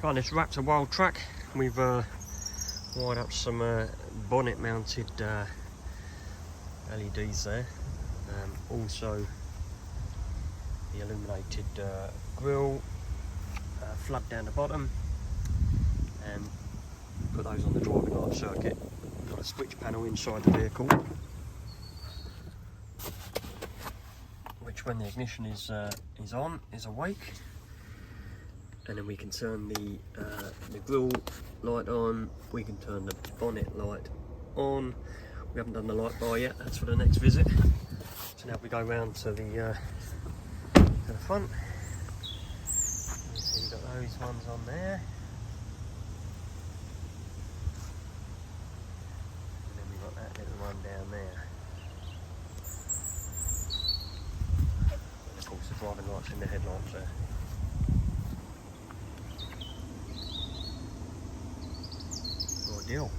Got this Raptor wild track. We've wired up some bonnet mounted LEDs there. Also the illuminated grille, flood down the bottom, and put those on the driving light circuit. Got a switch panel inside the vehicle, which when the ignition is on, is awake. And then we can turn the grille light on, we can turn the bonnet light on. We haven't done the light bar yet, that's for the next visit. So now we go round to the front. You see we've got those ones on there. And then we've got that little one down there. And of course the driving lights in the headlights there. Deal.